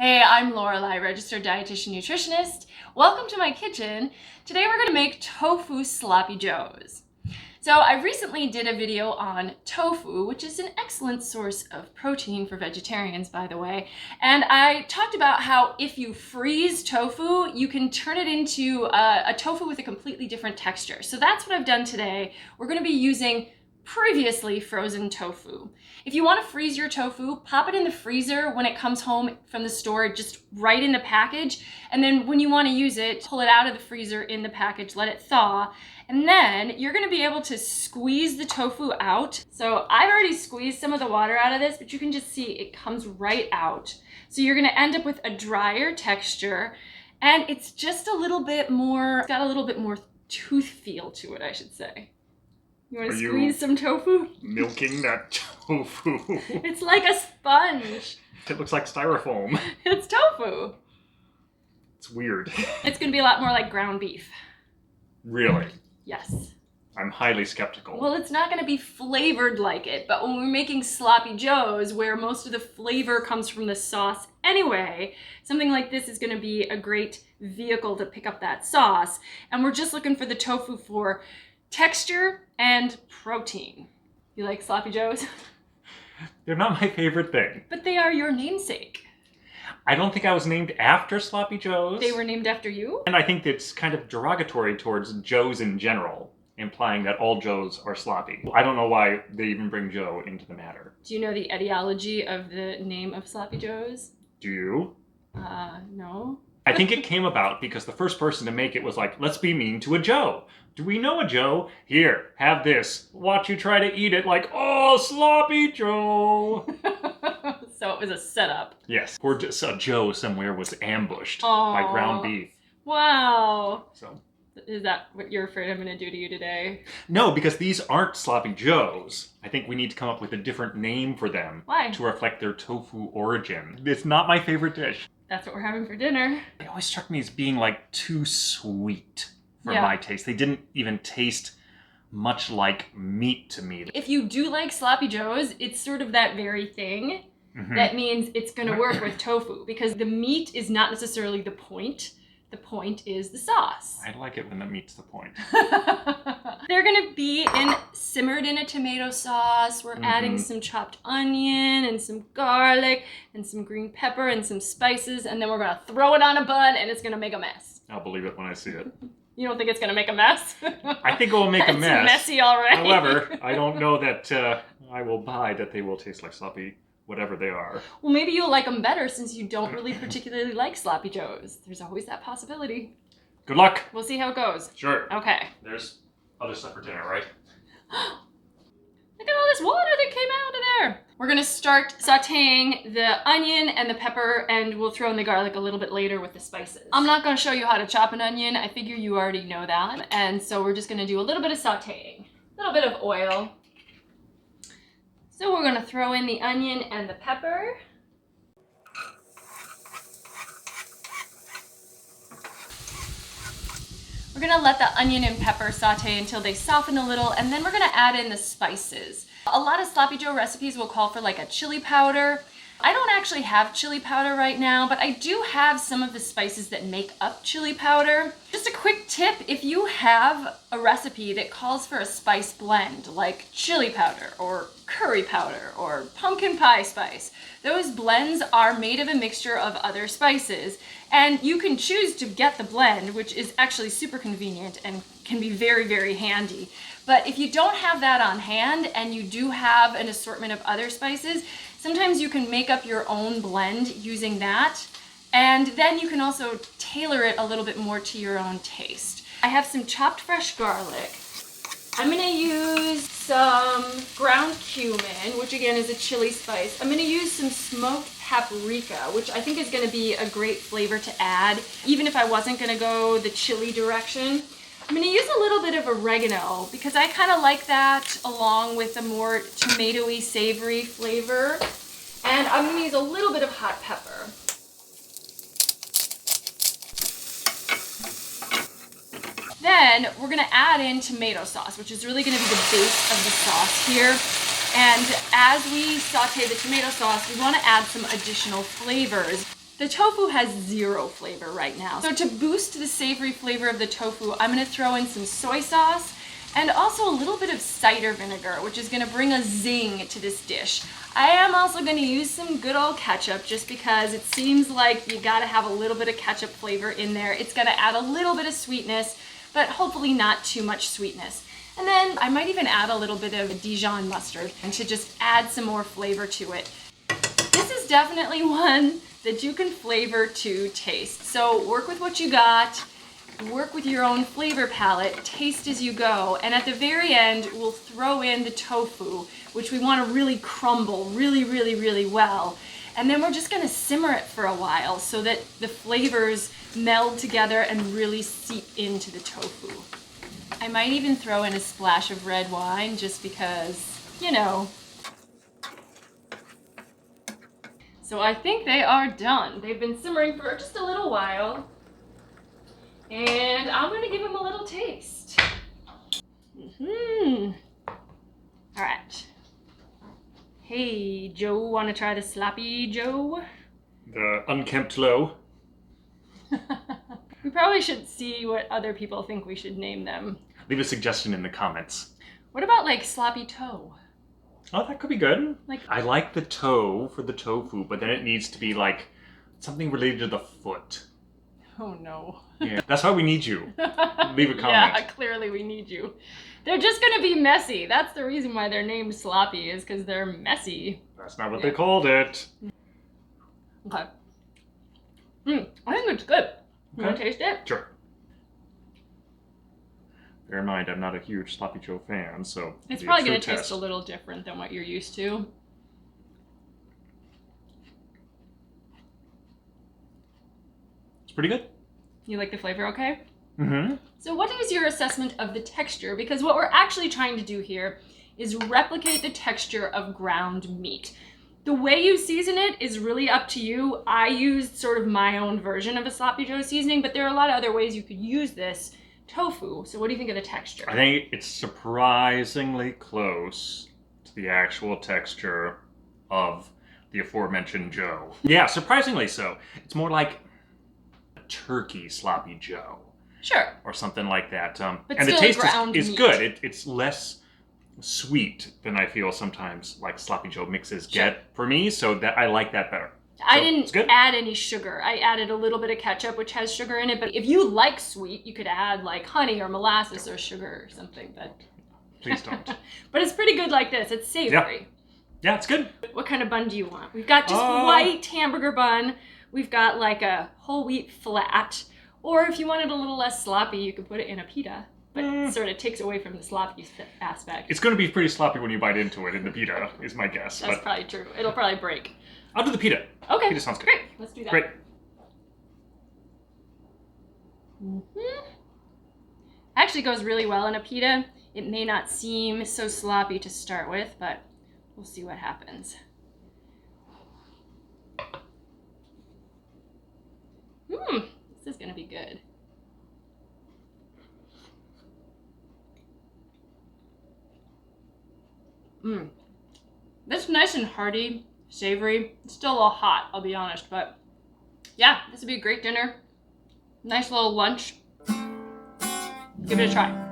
Hey, I'm Lorelei, registered dietitian nutritionist. Welcome to my kitchen. Today we're going to make tofu sloppy joes. So I recently did a video on tofu, which is an excellent source of protein for vegetarians, by the way. And I talked about how if you freeze tofu, you can turn it into a tofu with a completely different texture. So that's what I've done today. We're going to be using previously frozen tofu. If you want to freeze your tofu, pop it in the freezer when it comes home from the store, just right in the package. And then when you want to use it, pull it out of the freezer in the package, let it thaw. And then you're going to be able to squeeze the tofu out. So I've already squeezed some of the water out of this, but you can just see it comes right out. So you're going to end up with a drier texture, and it's just a little bit more, it's got a little bit more tooth feel to it, I should say. You want to squeeze some tofu? Milking that tofu. It's like a sponge. It looks like styrofoam. It's tofu. It's weird. It's going to be a lot more like ground beef. Really? Yes. I'm highly skeptical. Well, it's not going to be flavored like it, but when we're making sloppy joes, where most of the flavor comes from the sauce anyway, something like this is going to be a great vehicle to pick up that sauce. And we're just looking for the tofu for texture and protein. You like sloppy joes? They're not my favorite thing. But they are your namesake. I don't think I was named after Sloppy Joes. They were named after you? And I think it's kind of derogatory towards Joes in general, implying that all Joes are sloppy. I don't know why they even bring Joe into the matter. Do you know the etiology of the name of sloppy joes? Do you? No. I think it came about because the first person to make it was like, let's be mean to a Joe. Do we know a Joe? Here, have this. Watch you try to eat it like, oh, sloppy Joe. So it was a setup. Yes. Or just a Joe somewhere was ambushed by ground beef. Wow. So. Is that what you're afraid I'm going to do to you today? No, because these aren't sloppy joes. I think we need to come up with a different name for them. Why? To reflect their tofu origin. It's not my favorite dish. That's what we're having for dinner. They always struck me as being like too sweet for my taste. They didn't even taste much like meat to me. If you do like sloppy joes, it's sort of that very thing. That means it's going to work with tofu because the meat is not necessarily the point. The point is the sauce. I like it when that meets the point. They're going to be simmered in a tomato sauce. We're adding some chopped onion and some garlic and some green pepper and some spices, and then we're going to throw it on a bun and it's going to make a mess. I'll believe it when I see it. You don't think it's going to make a mess? I think it will make a mess. It's messy already. However, I don't know that I will buy that they will taste like sloppy whatever they are. Well, maybe you'll like them better since you don't really particularly like sloppy joes. There's always that possibility. Good luck. We'll see how it goes. Sure. Okay. There's other stuff for dinner, right? Look at all this water that came out of there. We're gonna start sauteing the onion and the pepper, and we'll throw in the garlic a little bit later with the spices. I'm not gonna show you how to chop an onion. I figure you already know that. And so we're just gonna do a little bit of sauteing. A little bit of oil. So we're gonna throw in the onion and the pepper. We're gonna let the onion and pepper saute until they soften a little, and then we're gonna add in the spices. A lot of sloppy joe recipes will call for like a chili powder. I don't actually have chili powder right now, but I do have some of the spices that make up chili powder. Just a quick tip, if you have a recipe that calls for a spice blend, like chili powder or curry powder or pumpkin pie spice, those blends are made of a mixture of other spices, and you can choose to get the blend, which is actually super convenient and can be very, very handy. But if you don't have that on hand and you do have an assortment of other spices, sometimes you can make up your own blend using that, and then you can also tailor it a little bit more to your own taste. I have some chopped fresh garlic. I'm gonna use some ground cumin, which again is a chili spice. I'm gonna use some smoked paprika, which I think is gonna be a great flavor to add, even if I wasn't gonna go the chili direction. I'm going to use a little bit of oregano because I kind of like that along with a more tomatoey, savory flavor. And I'm going to use a little bit of hot pepper. Then we're going to add in tomato sauce, which is really going to be the base of the sauce here. And as we saute the tomato sauce, we want to add some additional flavors. The tofu has 0 flavor right now. So to boost the savory flavor of the tofu, I'm gonna throw in some soy sauce and also a little bit of cider vinegar, which is gonna bring a zing to this dish. I am also gonna use some good old ketchup just because it seems like you gotta have a little bit of ketchup flavor in there. It's gonna add a little bit of sweetness, but hopefully not too much sweetness. And then I might even add a little bit of Dijon mustard and to just add some more flavor to it. This is definitely one that you can flavor to taste. So work with what you got, work with your own flavor palette, taste as you go, and at the very end, we'll throw in the tofu, which we want to really crumble really well. And then we're just gonna simmer it for a while so that the flavors meld together and really seep into the tofu. I might even throw in a splash of red wine just because, you know. So I think they are done. They've been simmering for just a little while. And I'm gonna give them a little taste. All right. Hey, Joe, wanna try the sloppy Joe? The unkempt low. We probably should see what other people think we should name them. Leave a suggestion in the comments. What about like sloppy toe? Oh, that could be good. Like, I like the toe for the tofu, but then it needs to be like something related to the foot. oh no. Yeah, that's why we need you. Leave a comment. Yeah, clearly we need you. They're just gonna be messy. That's the reason why they're named sloppy, is because they're messy. That's not what they called it. Okay. I think it's good. You wanna taste it? Sure. Bear in mind, I'm not a huge Sloppy Joe fan, so It's it'll be probably a gonna true taste test. a little different than what you're used to. It's pretty good. You like the flavor okay? Mm-hmm. So what is your assessment of the texture? Because what we're actually trying to do here is replicate the texture of ground meat. The way you season it is really up to you. I used sort of my own version of a Sloppy Joe seasoning, but there are a lot of other ways you could use this tofu. So what do you think of the texture? I think it's surprisingly close to the actual texture of the aforementioned Joe. Yeah, surprisingly so. It's more like a turkey Sloppy Joe. Sure. Or something like that. But and still the taste ground is meat. good. It's less sweet than I feel sometimes like Sloppy Joe mixes get for me, so that I like that better. I So, it's didn't good. add any sugar. I added a little bit of ketchup, which has sugar in it, but if you like sweet, you could add like honey or molasses or sugar or something, but Please don't. but it's pretty good like this. It's savory. Yeah, it's good. What kind of bun do you want? We've got just white hamburger bun. We've got like a whole wheat flat. Or if you wanted a little less sloppy, you could put it in a pita. But it sort of takes away from the sloppy aspect. It's going to be pretty sloppy when you bite into it in the pita, is my guess. That's but probably true. It'll probably break. I'll do the pita. Okay. Pita sounds good. Great. Let's do that. Great. Actually goes really well in a pita. It may not seem so sloppy to start with, but we'll see what happens. This is gonna be good. That's nice and hearty, savory. It's still a little hot, I'll be honest, but yeah, this would be a great dinner. Nice little lunch. Give it a try.